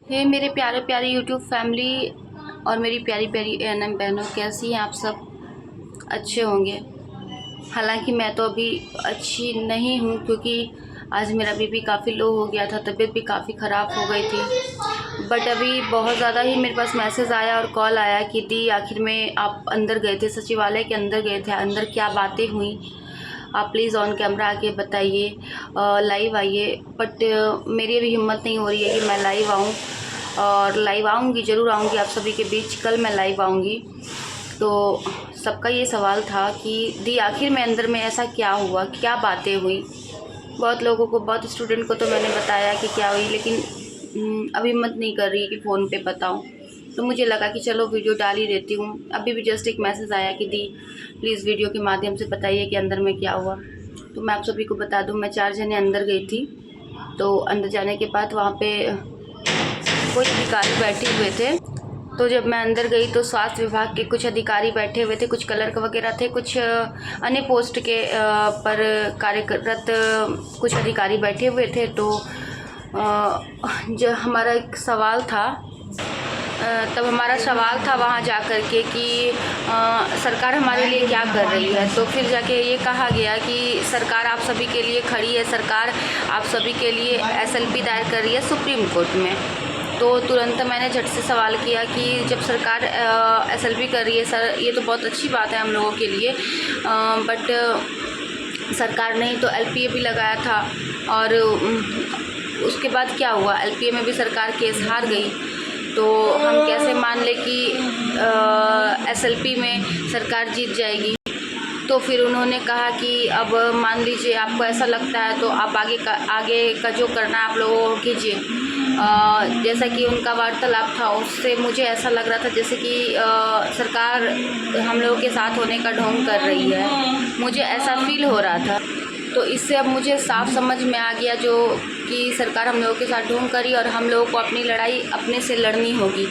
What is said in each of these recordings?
हे मेरे प्यारे प्यारे यूट्यूब फैमिली और मेरी प्यारी प्यारी एएनएम बहनों, कैसी हैं आप सब? अच्छे होंगे। हालांकि मैं तो अभी अच्छी नहीं हूँ, क्योंकि आज मेरा बीपी काफ़ी लो हो गया था, तबीयत भी काफ़ी ख़राब हो गई थी। बट अभी बहुत ज़्यादा ही मेरे पास मैसेज आया और कॉल आया कि दी आखिर में आप अंदर गए थे, सचिवालय के अंदर गए थे, अंदर क्या बातें हुई आप प्लीज़ ऑन कैमरा आके बताइए, लाइव आइए। बट मेरी अभी हिम्मत नहीं हो रही है कि मैं लाइव आऊँ, और लाइव आऊँगी, ज़रूर आऊँगी आप सभी के बीच। कल मैं लाइव आऊँगी। तो सबका ये सवाल था कि दी आखिर में अंदर में ऐसा क्या हुआ, क्या बातें हुई। बहुत लोगों को, बहुत स्टूडेंट को तो मैंने बताया कि क्या हुई, लेकिन अभी हिम्मत नहीं कर रही कि फ़ोन पे बताऊँ। तो मुझे लगा कि चलो वीडियो डाल ही देती हूँ। अभी भी जस्ट एक मैसेज आया कि दी प्लीज़ वीडियो के माध्यम से बताइए कि अंदर में क्या हुआ। तो मैं आप सभी को बता दूँ, मैं 4 जने अंदर गई थी। तो अंदर जाने के बाद वहाँ पे कुछ अधिकारी बैठे हुए थे। तो जब मैं अंदर गई तो स्वास्थ्य विभाग के कुछ अधिकारी बैठे हुए थे, कुछ क्लर्क वगैरह थे, कुछ अन्य पोस्ट के पर कार्यरत कुछ अधिकारी बैठे हुए थे। तो जो हमारा एक सवाल था, तब हमारा सवाल था वहाँ जा कर के कि सरकार हमारे लिए क्या कर रही है। तो फिर जाके ये कहा गया कि सरकार आप सभी के लिए खड़ी है, सरकार आप सभी के लिए एसएलपी दायर कर रही है सुप्रीम कोर्ट में। तो तुरंत मैंने झट से सवाल किया कि जब सरकार एसएलपी कर रही है सर, ये तो बहुत अच्छी बात है हम लोगों के लिए, बट सरकार ने तो एलपीए भी लगाया था, और उसके बाद क्या हुआ, एलपीए में भी सरकार केस हार गई। तो हम कैसे मान ले कि एसएलपी में सरकार जीत जाएगी। तो फिर उन्होंने कहा कि अब मान लीजिए आपको ऐसा लगता है तो आप आगे का जो करना है आप लोगों को कीजिए। जैसा कि उनका वार्तालाप था, उससे मुझे ऐसा लग रहा था जैसे कि सरकार हम लोगों के साथ होने का ढोंग कर रही है, मुझे ऐसा फील हो रहा था। तो इससे अब मुझे साफ समझ में आ गया जो कि सरकार हम लोगों के साथ ढोंग करी, और हम लोगों को अपनी लड़ाई अपने से लड़नी होगी।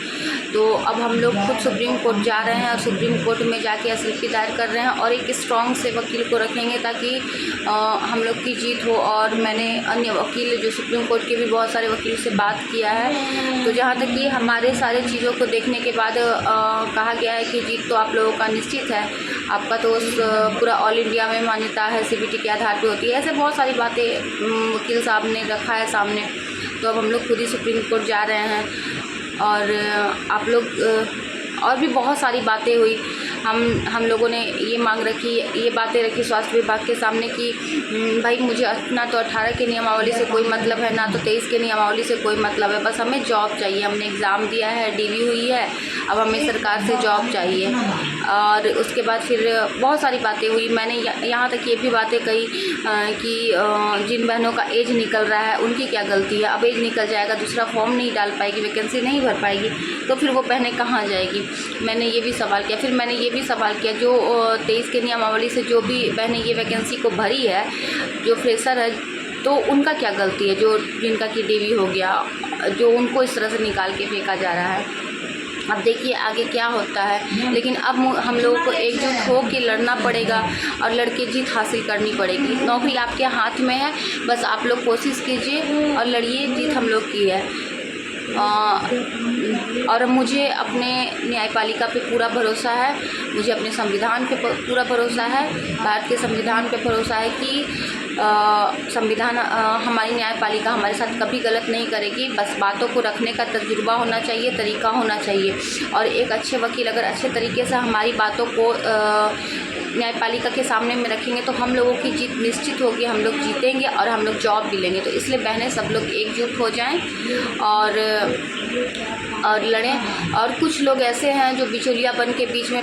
तो अब हम लोग खुद सुप्रीम कोर्ट जा रहे हैं, और सुप्रीम कोर्ट में जाके एसएलपी दायर कर रहे हैं, और एक स्ट्रॉन्ग से वकील को रखेंगे ताकि हम लोग की जीत हो। और मैंने अन्य वकील जो सुप्रीम कोर्ट के भी बहुत सारे वकील से बात किया है, तो जहाँ तक कि हमारे सारे चीज़ों को देखने के बाद कहा गया है कि जीत तो आप लोगों का निश्चित है। आपका तो पूरा ऑल इंडिया में मान्यता है, सीबीटी के आधार पे होती है। ऐसे बहुत सारी बातें वकील साहब ने रखा है सामने। तो अब हम लोग खुद ही सुप्रीम कोर्ट जा रहे हैं, और आप लोग और भी बहुत सारी बातें हुई। हम लोगों ने ये मांग रखी, ये बातें रखी स्वास्थ्य विभाग के सामने कि भाई मुझे ना तो 18 के नियमावली से कोई मतलब है, ना तो 23 के नियमावली से कोई मतलब है, बस हमें जॉब चाहिए। हमने एग्ज़ाम दिया है, डीवी हुई है, अब हमें सरकार से जॉब चाहिए। और उसके बाद फिर बहुत सारी बातें हुई। मैंने यहाँ तक ये भी बातें कही कि जिन बहनों का एज निकल रहा है उनकी क्या गलती है। अब एज निकल जाएगा, दूसरा फॉर्म नहीं डाल पाएगी, वैकेंसी नहीं भर पाएगी, तो फिर वो बहनें कहाँ जाएगी। मैंने ये भी सवाल किया। फिर मैंने ये भी सवाल किया, जो 23 के नियमावली से जो भी बहनें ये वैकेंसी को भरी है, जो फ्रेशर है, तो उनका क्या गलती है, जो जिनका कि डीवी हो गया, जो उनको इस तरह से निकाल के फेंका जा रहा है। अब देखिए आगे क्या होता है, लेकिन अब हम लोगों को एकजुट हो के लड़ना पड़ेगा, और लड़के जीत हासिल करनी पड़ेगी। नौकरी आपके हाथ में है, बस आप लोग कोशिश कीजिए और लड़िए, जीत हम लोग की है। और मुझे अपने न्यायपालिका पे पूरा भरोसा है, मुझे अपने संविधान पे पूरा भरोसा है, भारत के संविधान पे भरोसा है कि संविधान हमारी न्यायपालिका हमारे साथ कभी गलत नहीं करेगी। बस बातों को रखने का तजुर्बा होना चाहिए, तरीका होना चाहिए, और एक अच्छे वकील अगर अच्छे तरीके से हमारी बातों को न्यायपालिका के सामने में रखेंगे तो हम लोगों की जीत निश्चित होगी, हम लोग जीतेंगे और हम लोग जॉब भी लेंगे। तो इसलिए बहनें सब लोग एकजुट हो जाएं और लड़ें। और कुछ लोग ऐसे हैं जो बिचौलिया बन के बीच में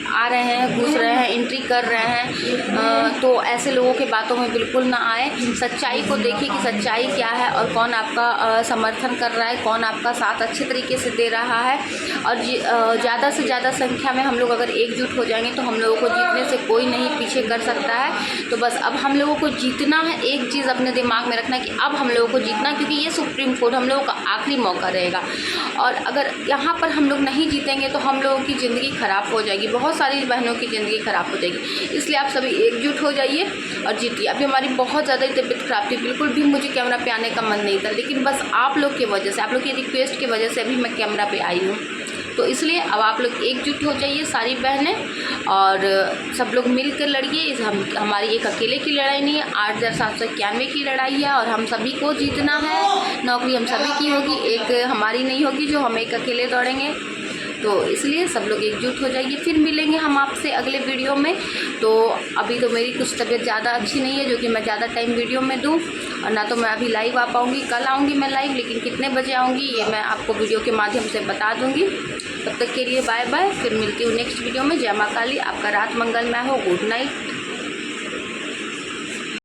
आ रहे हैं, घुस रहे हैं, एंट्री कर रहे हैं, तो ऐसे लोगों के बातों में बिल्कुल ना आए। सच्चाई को देखिए कि सच्चाई क्या है, और कौन आपका समर्थन कर रहा है, कौन आपका साथ अच्छे तरीके से दे रहा है। और ज़्यादा से ज़्यादा संख्या में हम लोग अगर एकजुट हो जाएंगे तो हम लोगों को जीतने से कोई नहीं पीछे कर सकता है। तो बस अब हम लोगों को जीतना है। एक चीज़ अपने दिमाग में रखना है कि अब हम लोगों को जीतना, क्योंकि ये सुप्रीम कोर्ट हम लोगों का आखिरी मौका रहेगा। और अगर यहाँ पर हम लोग नहीं जीतेंगे तो हम लोगों की ज़िंदगी ख़राब हो जाएगी, बहुत सारी बहनों की ज़िंदगी ख़राब हो जाएगी। इसलिए आप सभी एकजुट हो जाइए और जीतिए। अभी हमारी बहुत ज़्यादा तबीयत ख़राब थी, बिल्कुल भी मुझे कैमरा पे आने का मन नहीं था, लेकिन बस आप लोग की वजह से, आप लोग की रिक्वेस्ट की वजह से अभी मैं कैमरा पे आई हूँ। तो इसलिए अब आप लोग एकजुट हो जाइए सारी बहनें, और सब लोग मिलकर लड़िए। हमारी एक अकेले की लड़ाई नहीं है, 8791 की लड़ाई है और हम सभी को जीतना है। नौकरी हम सभी की होगी, एक हमारी नहीं होगी जो हम एक अकेले दौड़ेंगे। तो इसलिए सब लोग एकजुट हो जाइए। फिर मिलेंगे हम आपसे अगले वीडियो में। तो अभी तो मेरी कुछ तबीयत ज़्यादा अच्छी नहीं है जो कि मैं ज़्यादा टाइम वीडियो में दूँ, और ना तो मैं अभी लाइव आ पाऊँगी। कल आऊँगी मैं लाइव, लेकिन कितने बजे आऊँगी ये मैं आपको वीडियो के माध्यम से बता दूँगी। तब तक के लिए बाय बाय, फिर मिलती हूँ नेक्स्ट वीडियो में। जय माँ काली, आपका रात मंगलमय हो। Good night.